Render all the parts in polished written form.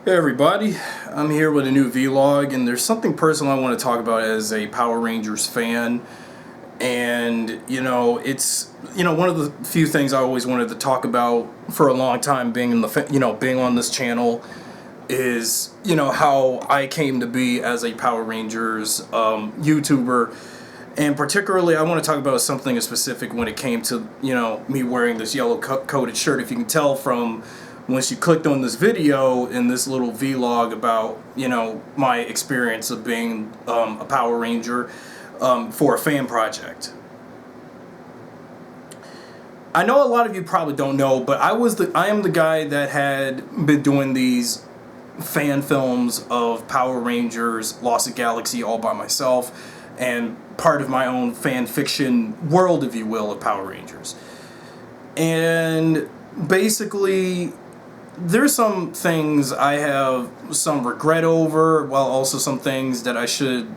Hey everybody, I'm here with a new vlog, and there's something personal I want to talk about as a Power Rangers fan. And it's one of the few things I always wanted to talk about for a long time, being in the being on this channel, is how I came to be as a Power Rangers YouTuber. And particularly, I want to talk about something specific when it came to me wearing this yellow coated shirt. If you can tell from once you clicked on this video in this little vlog about my experience of being a Power Ranger for a fan project. I know a lot of you probably don't know, but I am the guy that had been doing these fan films of Power Rangers Lost in Galaxy all by myself, and part of my own fan fiction world, if you will, of Power Rangers. And basically, there's some things I have some regret over, while also some things that I should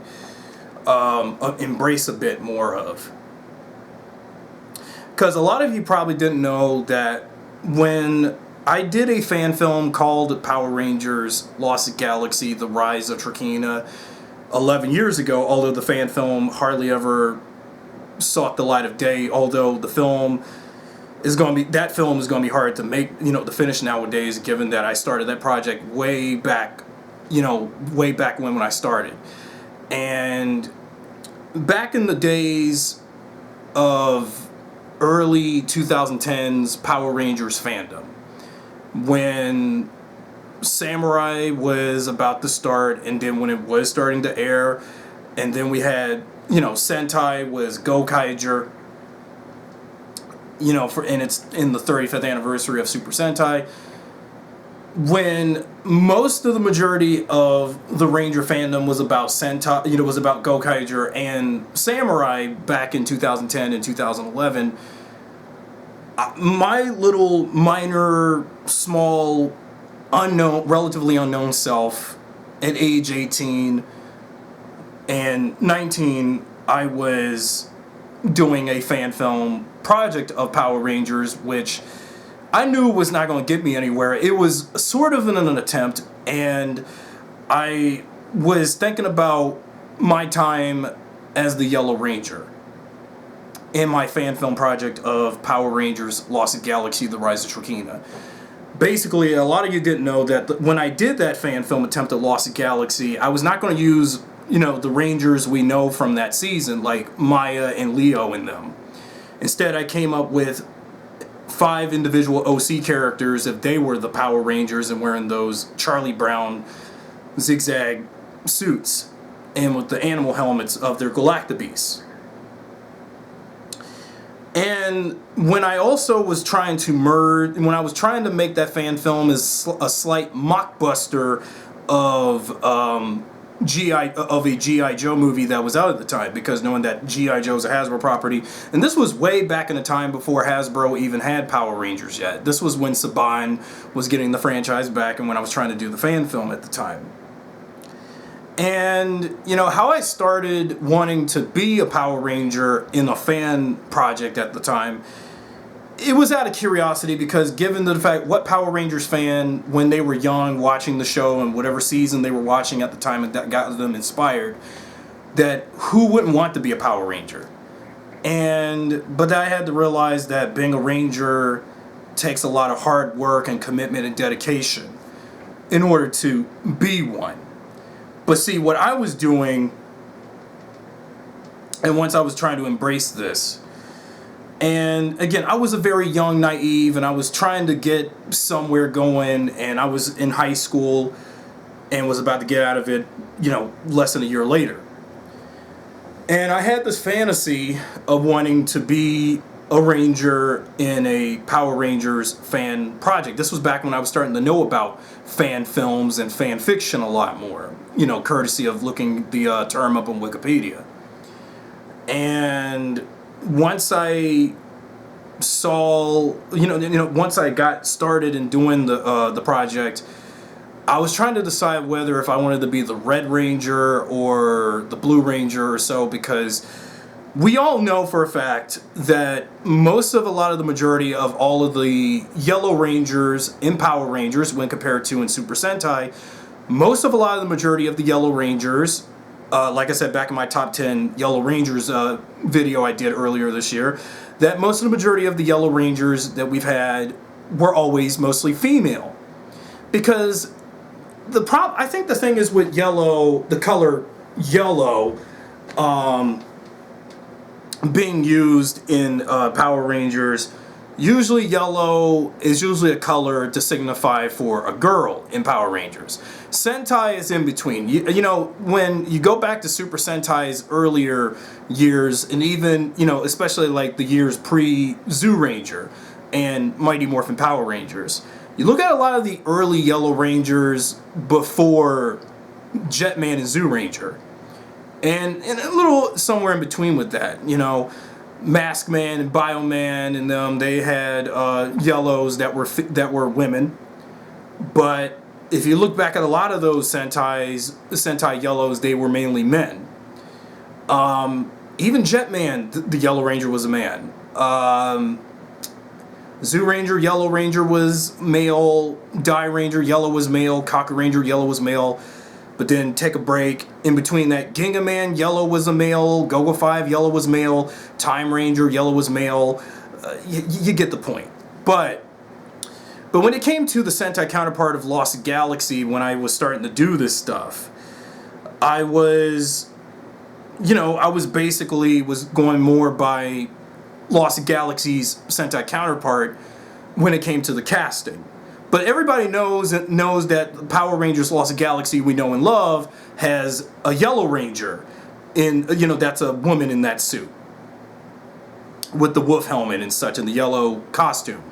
embrace a bit more of. Because a lot of you probably didn't know that when I did a fan film called Power Rangers Lost in Galaxy, The Rise of Trakeena, 11 years ago, although the fan film hardly ever sought the light of day, although the film is going to be, that film is going to be hard to make, to finish nowadays, given that I started that project way back, way back when I started. And back in the days of early 2010s Power Rangers fandom, when Samurai was about to start, and then when it was starting to air, and then we had, Sentai was Gokaiger, and it's in the 35th anniversary of Super Sentai, when most of the majority of the Ranger fandom was about Sentai, was about Gokaiger and Samurai back in 2010 and 2011, my little minor, small, unknown, relatively unknown self at age 18 and 19, I was doing a fan film project of Power Rangers, which I knew was not going to get me anywhere. It was sort of an attempt, and I was thinking about my time as the Yellow Ranger in my fan film project of Power Rangers Lost in Galaxy, The Rise of Trakeena. Basically, a lot of you didn't know that when I did that fan film attempt at Lost in Galaxy, I was not going to use, the Rangers we know from that season, like Maya and Leo in them. Instead, I came up with 5 individual OC characters if they were the Power Rangers and wearing those Charlie Brown zigzag suits and with the animal helmets of their Galactabeasts. And when I also was trying to when I was trying to make that fan film as a slight mockbuster of a G.I. Joe movie that was out at the time, because knowing that G.I. Joe is a Hasbro property, and this was way back in the time before Hasbro even had Power Rangers yet. This was when Saban was getting the franchise back, and when I was trying to do the fan film at the time. And how I started wanting to be a Power Ranger in a fan project at the time, it was out of curiosity, because given the fact what Power Rangers fan, when they were young, watching the show and whatever season they were watching at the time, and that got them inspired, that who wouldn't want to be a Power Ranger? But I had to realize that being a Ranger takes a lot of hard work and commitment and dedication in order to be one. But see, what I was doing, and once I was trying to embrace this, and again, I was a very young, naive, and I was trying to get somewhere going, and I was in high school and was about to get out of it, less than a year later. And I had this fantasy of wanting to be a Ranger in a Power Rangers fan project. This was back when I was starting to know about fan films and fan fiction a lot more, courtesy of looking the term up on Wikipedia. And once I saw, once I got started in doing the project, I was trying to decide whether if I wanted to be the Red Ranger or the Blue Ranger or so, because we all know for a fact that a lot of the majority of all of the Yellow Rangers in Power Rangers, when compared to in Super Sentai, a lot of the majority of the Yellow Rangers, like I said back in my top 10 Yellow Rangers video I did earlier this year, that most of the majority of the Yellow Rangers that we've had were always mostly female. Because I think the thing is with yellow, the color yellow, being used in Power Rangers, usually yellow is usually a color to signify for a girl in Power Rangers. Sentai is in between. You know, when you go back to Super Sentai's earlier years, and even, you know, especially like the years pre-Zoo Ranger and Mighty Morphin Power Rangers, you look at a lot of the early Yellow Rangers before Jetman and Zoo Ranger. And a little somewhere in between with that, you know, Mask Man and Bioman and them, they had yellows that were women. But if you look back at a lot of those Sentai yellows, they were mainly men. Even Jetman, the Yellow Ranger, was a man. Zoo Ranger, Yellow Ranger was male. Die Ranger, yellow was male. Kaku Ranger, yellow was male. But then take a break. In between that, Ginga Man, yellow was a male. Go-Go 5, yellow was male. Time Ranger, yellow was male. You get the point. But when it came to the Sentai counterpart of Lost Galaxy, when I was starting to do this stuff, I was basically going more by Lost Galaxy's Sentai counterpart when it came to the casting. But everybody knows that Power Rangers Lost Galaxy we know and love has a Yellow Ranger that's a woman in that suit with the wolf helmet and such, and the yellow costume,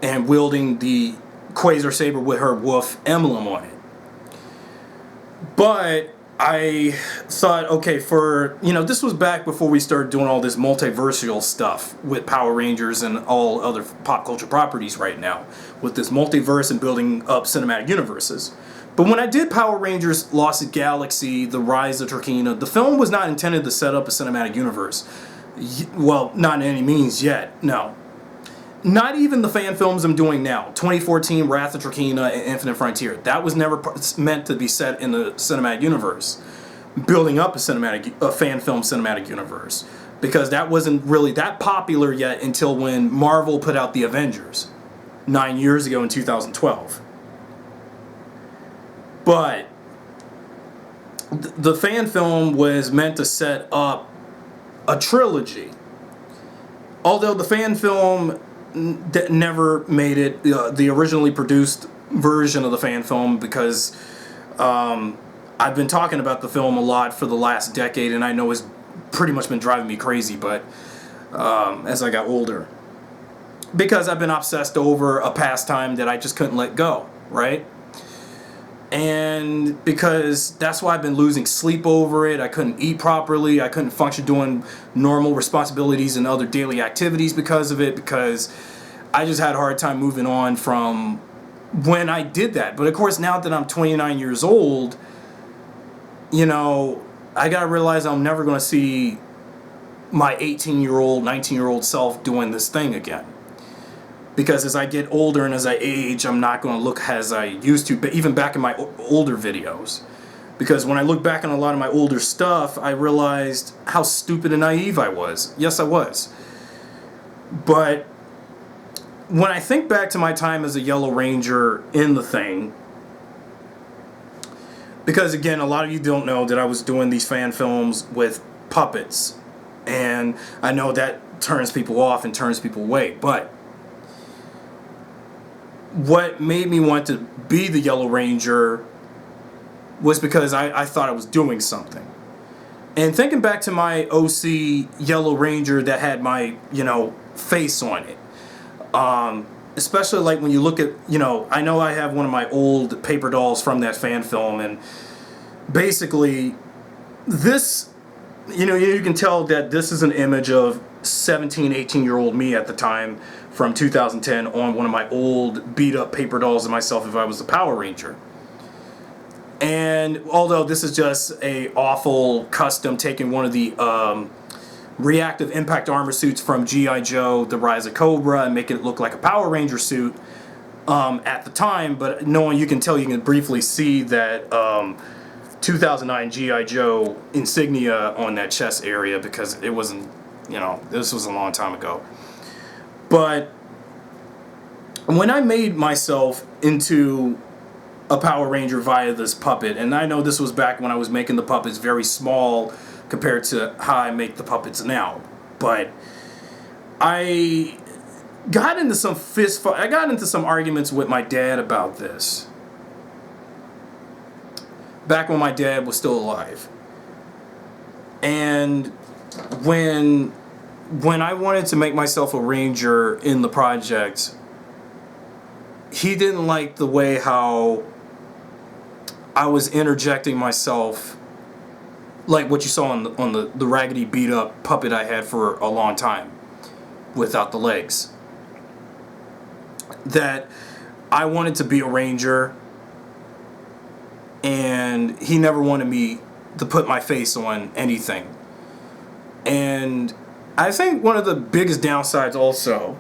and wielding the Quasar Saber with her wolf emblem on it. But I thought, okay, this was back before we started doing all this multiversal stuff with Power Rangers and all other pop culture properties right now, with this multiverse and building up cinematic universes. But when I did Power Rangers Lost Galaxy, The Rise of Turkina, the film was not intended to set up a cinematic universe. Well, not in any means yet, no. Not even the fan films I'm doing now, 2014, Wrath of Turkina, and Infinite Frontier. That was never meant to be set in the cinematic universe, building up a fan film cinematic universe, because that wasn't really that popular yet until when Marvel put out The Avengers 9 years ago in 2012. But the fan film was meant to set up a trilogy. Although the fan film never made it, the originally produced version of the fan film, because I've been talking about the film a lot for the last decade, and I know it's pretty much been driving me crazy, but as I got older, because I've been obsessed over a pastime that I just couldn't let go, right? And because that's why I've been losing sleep over it. I couldn't eat properly. I couldn't function doing normal responsibilities and other daily activities because of it, because I just had a hard time moving on from when I did that. But of course, now that I'm 29 years old, I gotta realize I'm never gonna see my 18-year-old, 19-year-old self doing this thing again. Because as I get older and as I age, I'm not going to look as I used to, but even back in my older videos. Because when I look back on a lot of my older stuff, I realized how stupid and naive I was. Yes, I was. But when I think back to my time as a Yellow Ranger in the thing, because again, a lot of you don't know that I was doing these fan films with puppets. And I know that turns people off and turns people away, but what made me want to be the Yellow Ranger was because I thought I was doing something. And thinking back to my OC Yellow Ranger that had my, face on it. Especially like when you look at, I know I have one of my old paper dolls from that fan film, and basically this, you can tell that this is an image of 17, 18-year-old me at the time from 2010 on one of my old beat-up paper dolls of myself if I was the Power Ranger. And although this is just a awful custom taking one of the reactive impact armor suits from G.I. Joe, The Rise of Cobra, and make it look like a Power Ranger suit at the time. But you can tell, you can briefly see that 2009 G.I. Joe insignia on that chest area, because it wasn't, this was a long time ago. But when I made myself into a Power Ranger via this puppet, and I know this was back when I was making the puppets very small compared to how I make the puppets now, but I got into some arguments with my dad about this back when my dad was still alive. And when I wanted to make myself a Ranger in the project, he didn't like the way how I was interjecting myself, like what you saw on the raggedy beat up puppet I had for a long time without the legs. That I wanted to be a Ranger, and he never wanted me to put my face on anything. And I think one of the biggest downsides also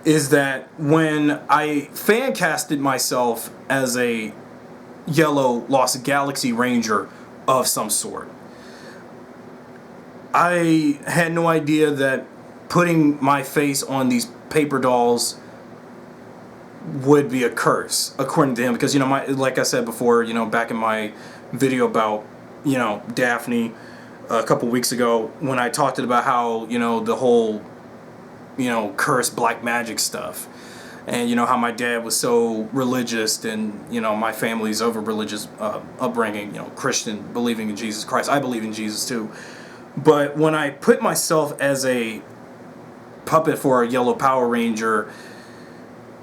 is that when I fan casted myself as a yellow Lost Galaxy Ranger of some sort, I had no idea that putting my face on these paper dolls would be a curse, according to him. Because, like I said before, back in my video about, Daphne a couple weeks ago, when I talked about how, the whole, cursed black magic stuff. And, how my dad was so religious, and, my family's over religious upbringing, Christian, believing in Jesus Christ. I believe in Jesus too. But when I put myself as a puppet for a yellow Power Ranger,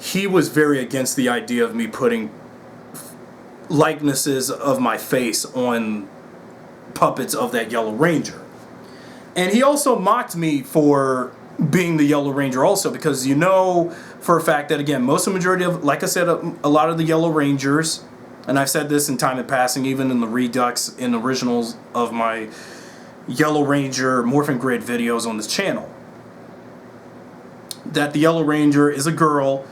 he was very against the idea of me putting likenesses of my face on puppets of that Yellow Ranger. And he also mocked me for being the Yellow Ranger also, because for a fact that, again, most of the majority of, like I said, a lot of the Yellow Rangers, and I've said this in time and passing, even in the Redux and originals of my Yellow Ranger Morphin Grid videos on this channel, that the Yellow Ranger is a girl.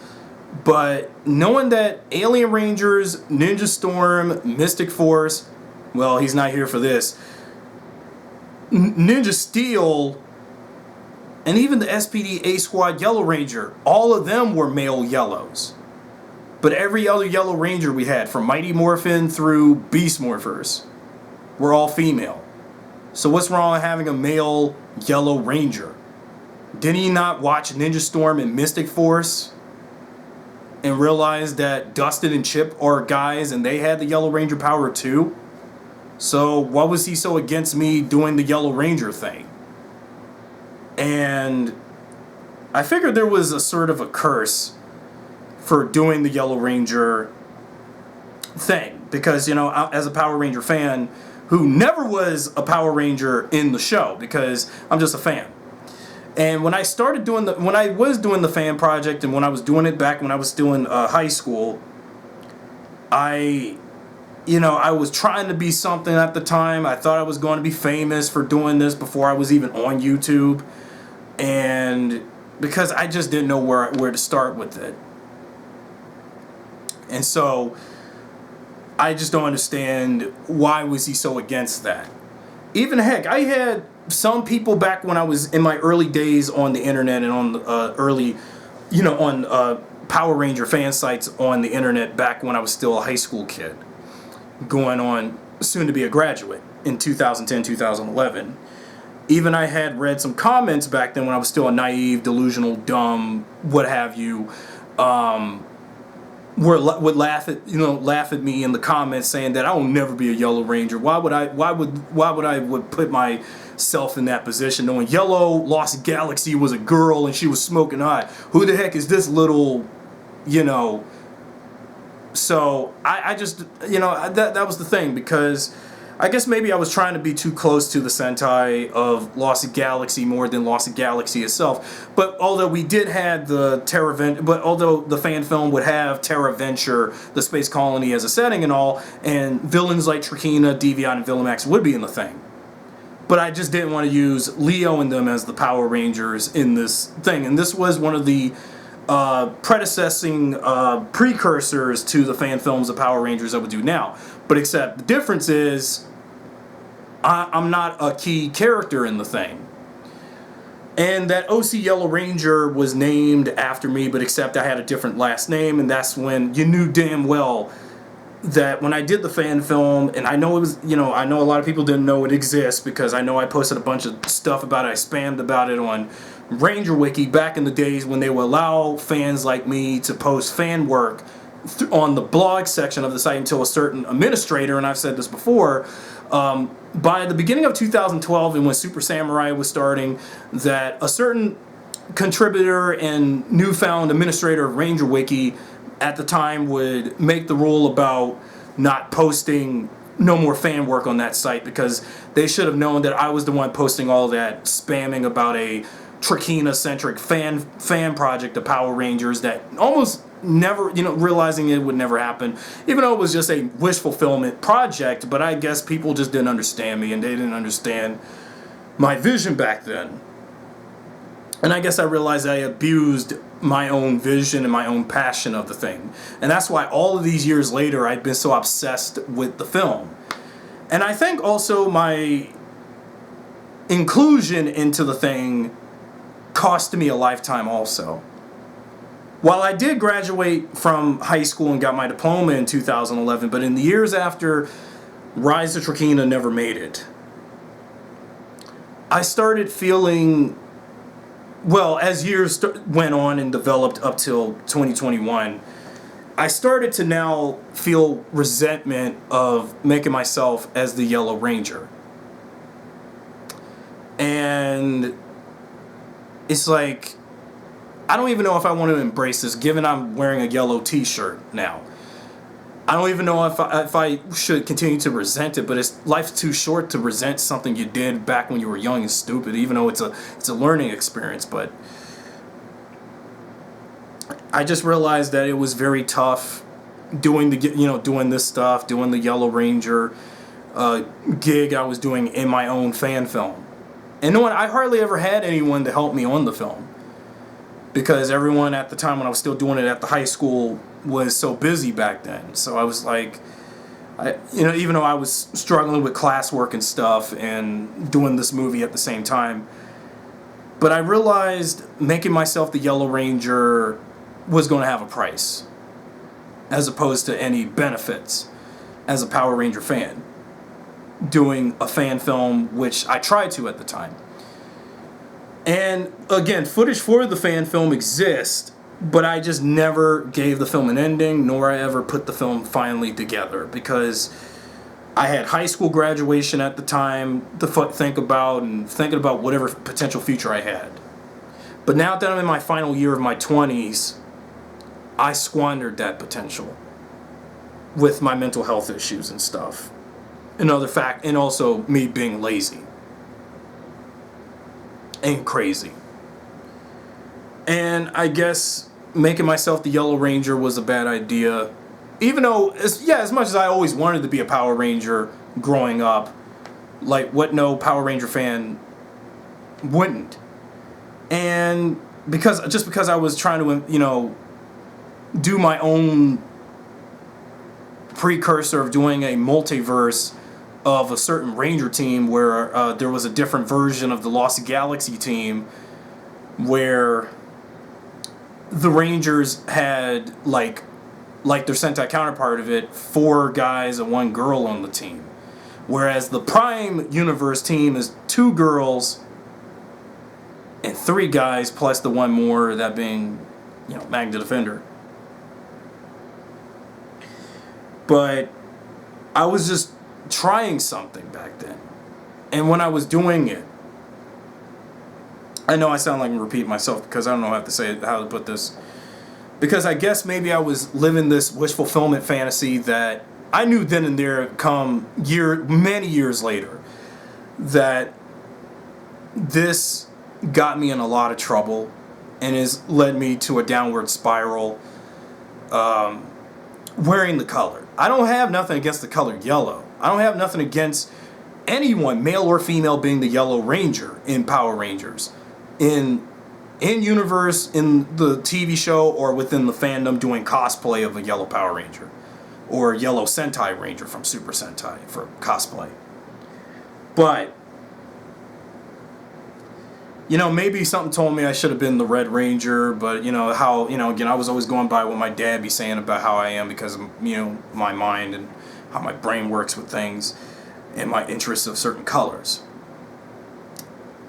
But knowing that Alien Rangers, Ninja Storm, Mystic Force, well, he's not here for this, Ninja Steel, and even the SPD A-Squad Yellow Ranger, all of them were male yellows. But every other Yellow Ranger we had, from Mighty Morphin through Beast Morphers, were all female. So what's wrong with having a male Yellow Ranger? Did he not watch Ninja Storm and Mystic Force and realize that Dustin and Chip are guys and they had the Yellow Ranger power too? So why was he so against me doing the Yellow Ranger thing? And I figured there was a sort of a curse for doing the Yellow Ranger thing, because, as a Power Ranger fan who never was a Power Ranger in the show, because I'm just a fan. And when I started doing when I was doing the fan project, and when I was doing it back when I was still in high school, I was trying to be something at the time. I thought I was going to be famous for doing this before I was even on YouTube. And because I just didn't know where to start with it. And so I just don't understand, why was he so against that? Even heck, I had some people back when I was in my early days on the internet and on on Power Ranger fan sites on the internet, back when I was still a high school kid, going on soon to be a graduate in 2010, 2011. Even I had read some comments back then when I was still a naive, delusional, dumb, what have you, would laugh at me in the comments, saying that I will never be a Yellow Ranger. Why would I put myself in that position, knowing Yellow Lost Galaxy was a girl and she was smoking hot? Who the heck is this little, So I just, that was the thing, because I guess maybe I was trying to be too close to the Sentai of Lost Galaxy more than Lost Galaxy itself. But although we did have although the fan film would have Terra Venture, the space colony, as a setting and all, and villains like Trakina, Deviant, and Villamax would be in the thing. but I just didn't want to use Leo and them as the Power Rangers in this thing. And this was one of the predecessing precursors to the fan films of Power Rangers that would do now. But except the difference is I'm not a key character in the thing. And that OC Yellow Ranger was named after me, but except I had a different last name, and that's when you knew damn well that when I did the fan film, and I know it was, I know a lot of people didn't know it exists because I know I posted a bunch of stuff about it, I spammed about it on Ranger Wiki back in the days when they would allow fans like me to post fan work on the blog section of the site until a certain administrator, and I've said this before, by the beginning of 2012 and when Super Samurai was starting, that a certain contributor and newfound administrator of Ranger Wiki at the time would make the rule about not posting no more fan work on that site because they should have known that I was the one posting all that spamming about a Trakina-centric fan project of Power Rangers that almost never, realizing it would never happen, even though it was just a wish fulfillment project. But I guess people just didn't understand me, and they didn't understand my vision back then. And I guess I realized I abused my own vision and my own passion of the thing. And that's why all of these years later, I'd been so obsessed with the film. And I think also my inclusion into the thing cost me a lifetime also. While I did graduate from high school and got my diploma in 2011, but in the years after Rise of Trakina never made it, I started feeling, well, as years went on and developed up till 2021, I started to now feel resentment of making myself as the Yellow Ranger. And it's like, I don't even know if I want to embrace this, given I'm wearing a yellow t-shirt now. I don't even know if I should continue to resent it, but life's too short to resent something you did back when you were young and stupid, even though it's a learning experience. But I just realized that it was very tough doing this stuff, doing the Yellow Ranger gig I was doing in my own fan film. And I hardly ever had anyone to help me on the film, because everyone at the time when I was still doing it at the high school was so busy back then. So I was like, even though I was struggling with classwork and stuff and doing this movie at the same time, but I realized making myself the Yellow Ranger was going to have a price, as opposed to any benefits as a Power Ranger fan, doing a fan film, which I tried to at the time. And again, footage for the fan film exists, but I just never gave the film an ending, nor I ever put the film finally together, because I had high school graduation at the time to think about, and thinking about whatever potential future I had. But now that I'm in my final year of my 20s, I squandered that potential with my mental health issues and stuff. And also me being lazy and crazy. And I guess making myself the Yellow Ranger was a bad idea. Even though, as much as I always wanted to be a Power Ranger growing up, like what no Power Ranger fan wouldn't. And because I was trying to, do my own precursor of doing a multiverse of a certain Ranger team where there was a different version of the Lost Galaxy team where the Rangers had, like their Sentai counterpart of it, 4 guys and 1 girl on the team. Whereas the Prime Universe team is 2 girls and 3 guys plus the 1 more, that being, Magna Defender. But I was just trying something back then. And when I was doing it, I know I sound like I'm repeating myself because I don't know how to put this. Because I guess maybe I was living this wish fulfillment fantasy that I knew then and there many years later, that this got me in a lot of trouble and has led me to a downward spiral. Wearing the color. I don't have nothing against the color yellow. I don't have nothing against anyone, male or female, being the Yellow Ranger in Power Rangers, in universe, in the TV show, or within the fandom, doing cosplay of a Yellow Power Ranger, or Yellow Sentai Ranger from Super Sentai for cosplay. But maybe something told me I should have been the Red Ranger, but again, I was always going by what my dad be saying about how I am because of, my mind and how my brain works with things and my interests of certain colors.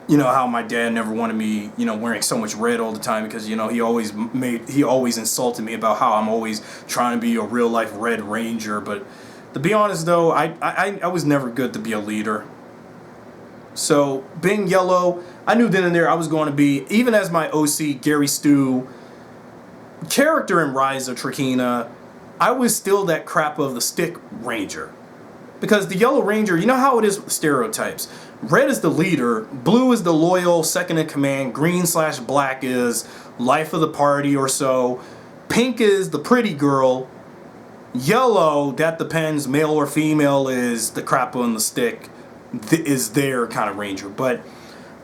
How my dad never wanted me, wearing so much red all the time because, he always insulted me about how I'm always trying to be a real life Red Ranger. But to be honest though, I was never good to be a leader. So being yellow, I knew then and there I was going to be, even as my OC Gary Stu character in Rise of Trakeena, I was still that crap of the stick ranger. Because the Yellow Ranger, you know how it is with stereotypes. Red is the leader, blue is the loyal second in command, green/black is life of the party or so, pink is the pretty girl, yellow, that depends, male or female, is the crap on the stick, is their kind of ranger. But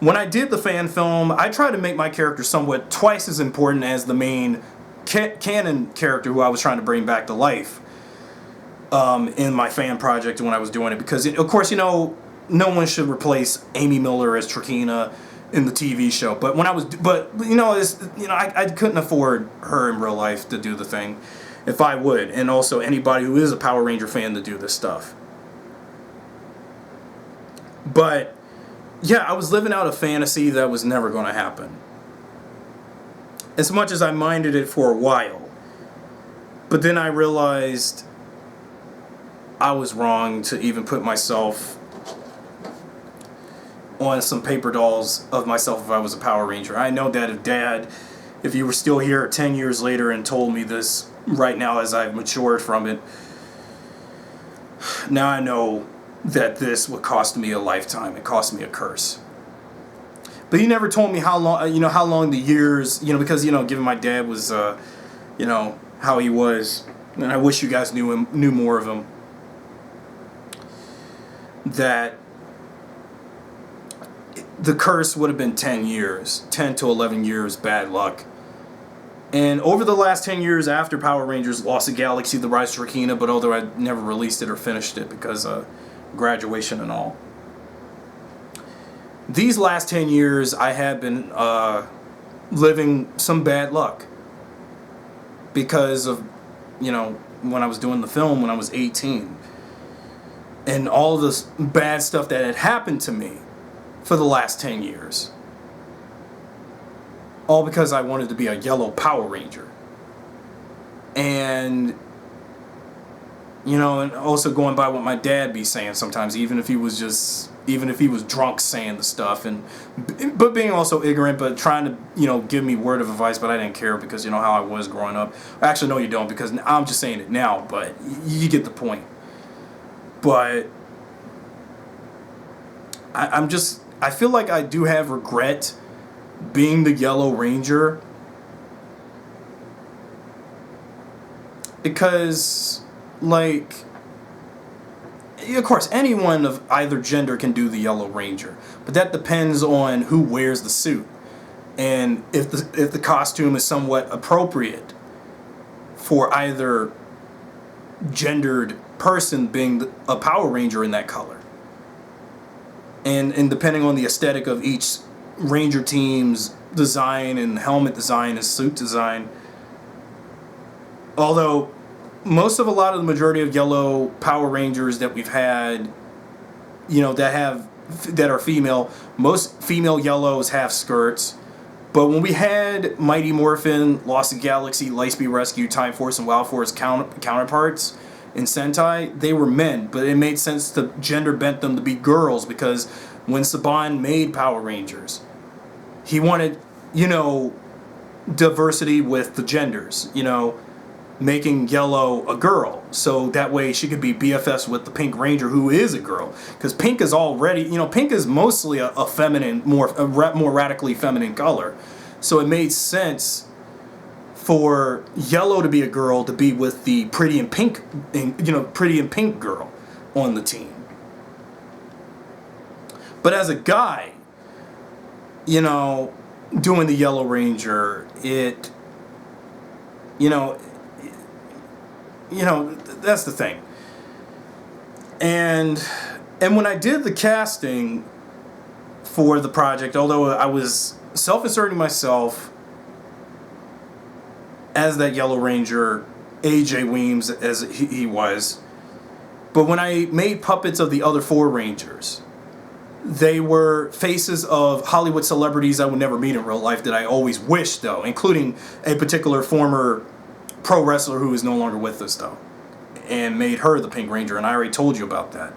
when I did the fan film, I tried to make my character somewhat twice as important as the main canon character who I was trying to bring back to life in my fan project when I was doing it. Because, of course, no one should replace Amy Miller as Trakeena in the TV show. But when I was, I couldn't afford her in real life to do the thing if I would. And also anybody who is a Power Ranger fan to do this stuff. But yeah, I was living out a fantasy that was never going to happen. As much as I minded it for a while. But then I realized I was wrong to even put myself on some paper dolls of myself if I was a Power Ranger. I know that if you were still here 10 years later and told me this right now as I've matured from it, now I know that this would cost me a lifetime. It cost me a curse. But he never told me how long the years, because, given my dad was, how he was, and I wish you guys knew more of him, that the curse would have been 10 to 11 years bad luck. And over the last 10 years after Power Rangers Lost the Galaxy, The Rise of Trakeena, but although I never released it or finished it because graduation and all, these last 10 years I have been living some bad luck because of, when I was doing the film when I was 18 and all this bad stuff that had happened to me for the last 10 years. All because I wanted to be a Yellow Power Ranger. And, and also going by what my dad be saying sometimes, even if he was drunk saying the stuff, but being also ignorant, but trying to, give me word of advice, but I didn't care because, how I was growing up. Actually, no, you don't, because I'm just saying it now, but you get the point. But I feel like I do have regret being the Yellow Ranger because, of course, anyone of either gender can do the Yellow Ranger, but that depends on who wears the suit and if the costume is somewhat appropriate for either gendered person being a Power Ranger in that color. And depending on the aesthetic of each Ranger team's design and helmet design and suit design. Although a lot of the majority of Yellow Power Rangers that we've had, that are female, most female Yellows have skirts. But when we had Mighty Morphin, Lost the Galaxy, Lightspeed Rescue, Time Force, and Wild Force counterparts in Sentai, they were men, but it made sense to gender bent them to be girls because when Saban made Power Rangers, he wanted, diversity with the genders, making Yellow a girl, so that way she could be BFFs with the Pink Ranger, who is a girl, because Pink is already, Pink is mostly a feminine, more radically feminine color, so it made sense for Yellow to be a girl to be with the pretty and pink girl on the team. But as a guy, you know, doing the Yellow Ranger, it, you know, that's the thing. And when I did the casting for the project, although I was self-inserting myself as that Yellow Ranger, A.J. Weems as he was, but when I made puppets of the other 4 Rangers, they were faces of Hollywood celebrities I would never meet in real life that I always wished, though, including a particular former pro wrestler who is no longer with us, though, and made her the Pink Ranger, and I already told you about that.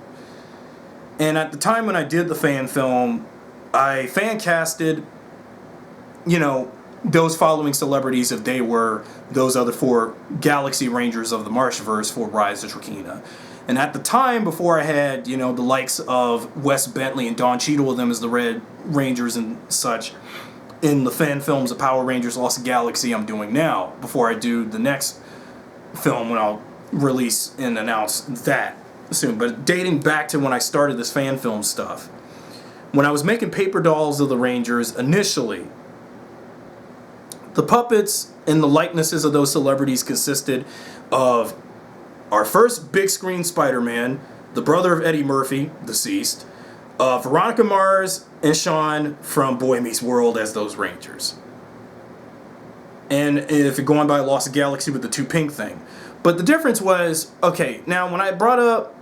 And at the time when I did the fan film, I fan casted, you know, those following celebrities if they were those other 4 Galaxy Rangers of the Marshverse for Rise of Trakeena. And at the time, before I had, you know, the likes of Wes Bentley and Don Cheadle with them as the Red Rangers and such, in the fan films of Power Rangers Lost Galaxy I'm doing now, before I do the next film when I'll release and announce that soon. But dating back to when I started this fan film stuff, when I was making paper dolls of the Rangers initially, the puppets and the likenesses of those celebrities consisted of our first big screen Spider-Man, the brother of Eddie Murphy, deceased, Veronica Mars and Sean from Boy Meets World as those Rangers. And if you're going by Lost Galaxy with the 2 pink thing. But the difference was, okay, now when I brought up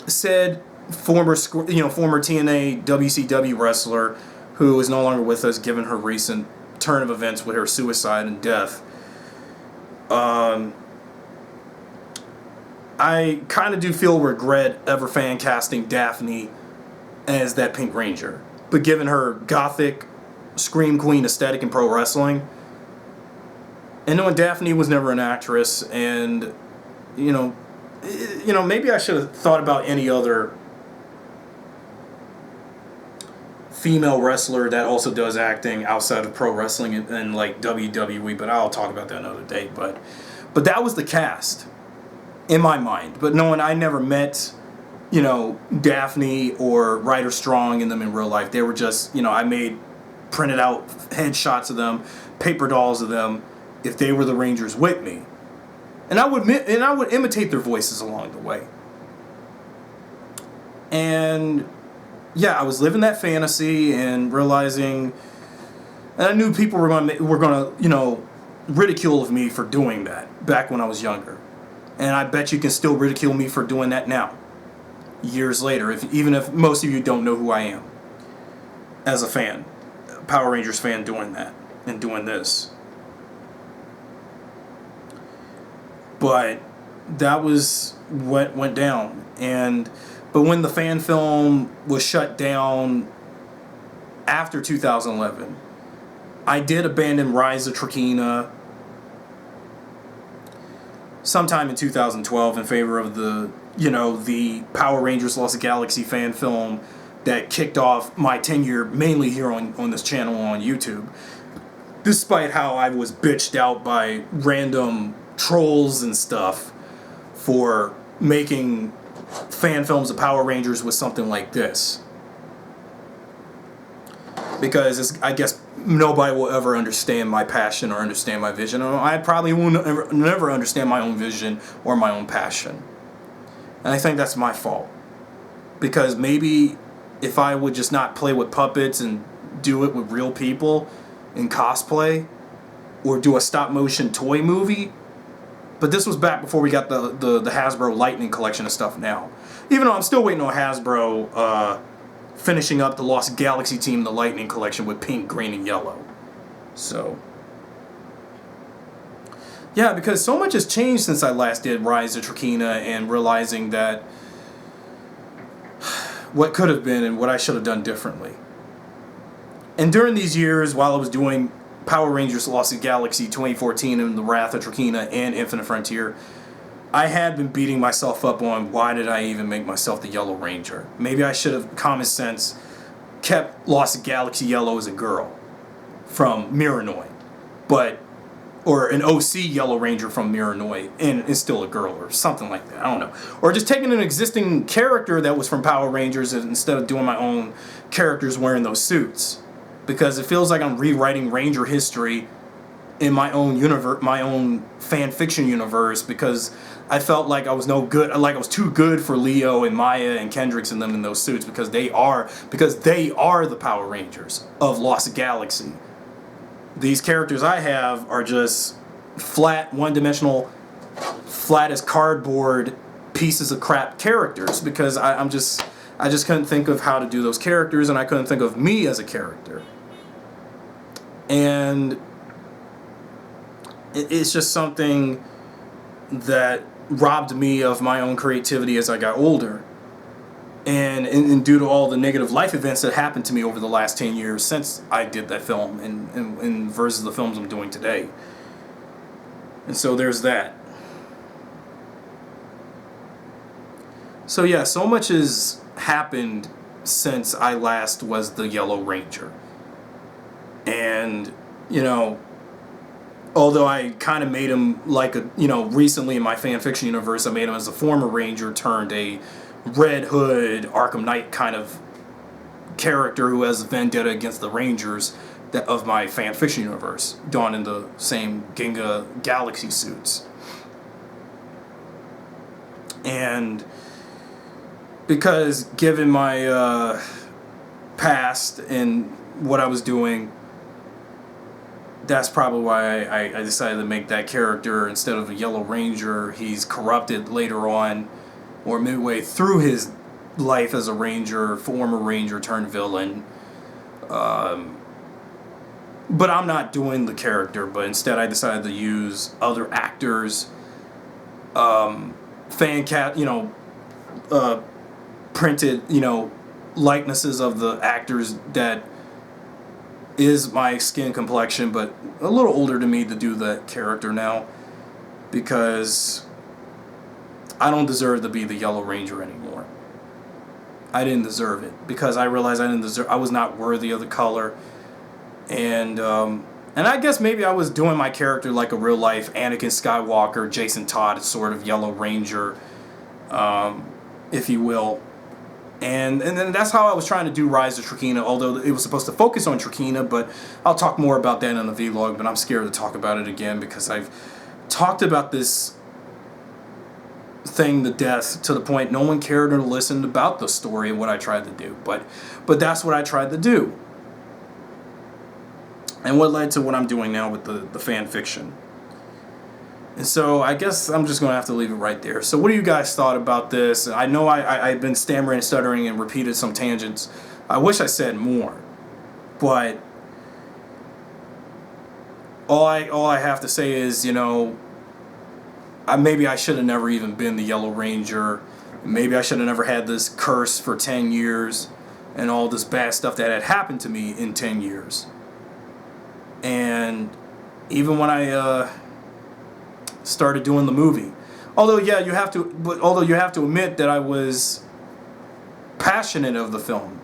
said former TNA WCW wrestler who is no longer with us given her recent turn of events with her suicide and death, I kind of do feel regret ever fan casting Daphne as that Pink Ranger. But given her gothic scream queen aesthetic in pro wrestling, and knowing Daphne was never an actress, and maybe I should have thought about any other female wrestler that also does acting outside of pro wrestling and like WWE, but I'll talk about that another day. But that was the cast in my mind. But knowing I never met, Daphne or Ryder Strong in them in real life, they were just, I printed out headshots of them, paper dolls of them, if they were the Rangers with me, and I would imitate their voices along the way. And yeah, I was living that fantasy and realizing, and I knew people were gonna ridicule of me for doing that back when I was younger, and I bet you can still ridicule me for doing that now, years later, even if most of you don't know who I am as a fan, Power Rangers fan, doing that and doing this. But that was what went down. But when the fan film was shut down after 2011, I did abandon Rise of Trakeena sometime in 2012 in favor of the Power Rangers Lost Galaxy fan film that kicked off my tenure mainly here on this channel on YouTube. Despite how I was bitched out by random trolls and stuff for making fan films of Power Rangers with something like this, because I guess nobody will ever understand my passion or understand my vision. I probably will never understand my own vision or my own passion, and I think that's my fault, because maybe if I would just not play with puppets and do it with real people in cosplay, or do a stop motion toy movie. But this was back before we got the Hasbro Lightning collection of stuff now. Even though I'm still waiting on Hasbro finishing up the Lost Galaxy team, the Lightning collection with pink, green, and yellow. So, yeah, because so much has changed since I last did Rise of Trakeena, and realizing that what could have been and what I should have done differently. And during these years, while I was doing Power Rangers Lost Galaxy 2014 and The Wrath of Trakeena and Infinite Frontier, I had been beating myself up on why did I even make myself the Yellow Ranger. Maybe I should have, common sense, kept Lost Galaxy Yellow as a girl from Miranoi. But or an OC Yellow Ranger from Miranoi, and it's still a girl or something like that. I don't know. Or just taking an existing character that was from Power Rangers and instead of doing my own characters wearing those suits, because it feels like I'm rewriting Ranger history in my own universe, my own fan fiction universe, because I felt like I was no good, like I was too good for Leo and Maya and Kendricks and them in those suits because they are the Power Rangers of Lost Galaxy. These characters I have are just flat, one-dimensional, flat as cardboard pieces of crap characters because I just couldn't think of how to do those characters, and I couldn't think of me as a character. And it's just something that robbed me of my own creativity as I got older. And due to all the negative life events that happened to me over the last 10 years since I did that film and versus the films I'm doing today. And so there's that. So yeah, so much has happened since I last was the Yellow Ranger. And, you know, although I kind of made him like a, you know, recently in my fan fiction universe, I made him as a former Ranger turned a Red Hood, Arkham Knight kind of character who has a vendetta against the Rangers that of my fan fiction universe, donned in the same Ginga Galaxy suits. And because given my past and what I was doing, that's probably why I decided to make that character instead of a Yellow Ranger. He's corrupted later on, or midway through his life as a Ranger, former Ranger turned villain. But I'm not doing the character, but instead I decided to use other actors, printed, you know, likenesses of the actors that is my skin complexion, but a little older than me to do that character now, because I don't deserve to be the Yellow Ranger anymore. I didn't deserve it because I realized I was not worthy of the color, and I guess maybe I was doing my character like a real life Anakin Skywalker, Jason Todd sort of Yellow Ranger, if you will. And then that's how I was trying to do Rise of Trakina, although it was supposed to focus on Trakina, but I'll talk more about that in the vlog, but I'm scared to talk about it again because I've talked about this thing to death to the point no one cared or listened about the story and what I tried to do. But that's what I tried to do. And what led to what I'm doing now with the fan fiction. And so I guess I'm just going to have to leave it right there. So what do you guys thought about this? I know I've been stammering and stuttering and repeated some tangents. I wish I said more. But all I have to say is, you know, maybe I should have never even been the Yellow Ranger. Maybe I should have never had this curse for 10 years and all this bad stuff that had happened to me in 10 years. And even when I started doing the movie, although you have to admit that I was passionate of the film.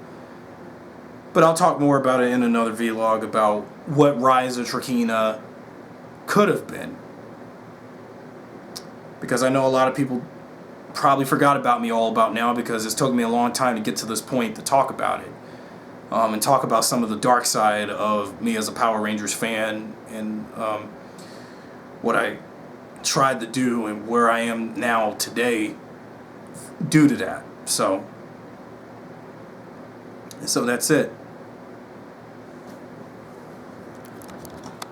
But I'll talk more about it in another vlog about what Rise of Trakina could have been, because I know a lot of people probably forgot about me all about now because it's took me a long time to get to this point to talk about it, and talk about some of the dark side of me as a Power Rangers fan and what I tried to do and where I am now today due to that. So that's it.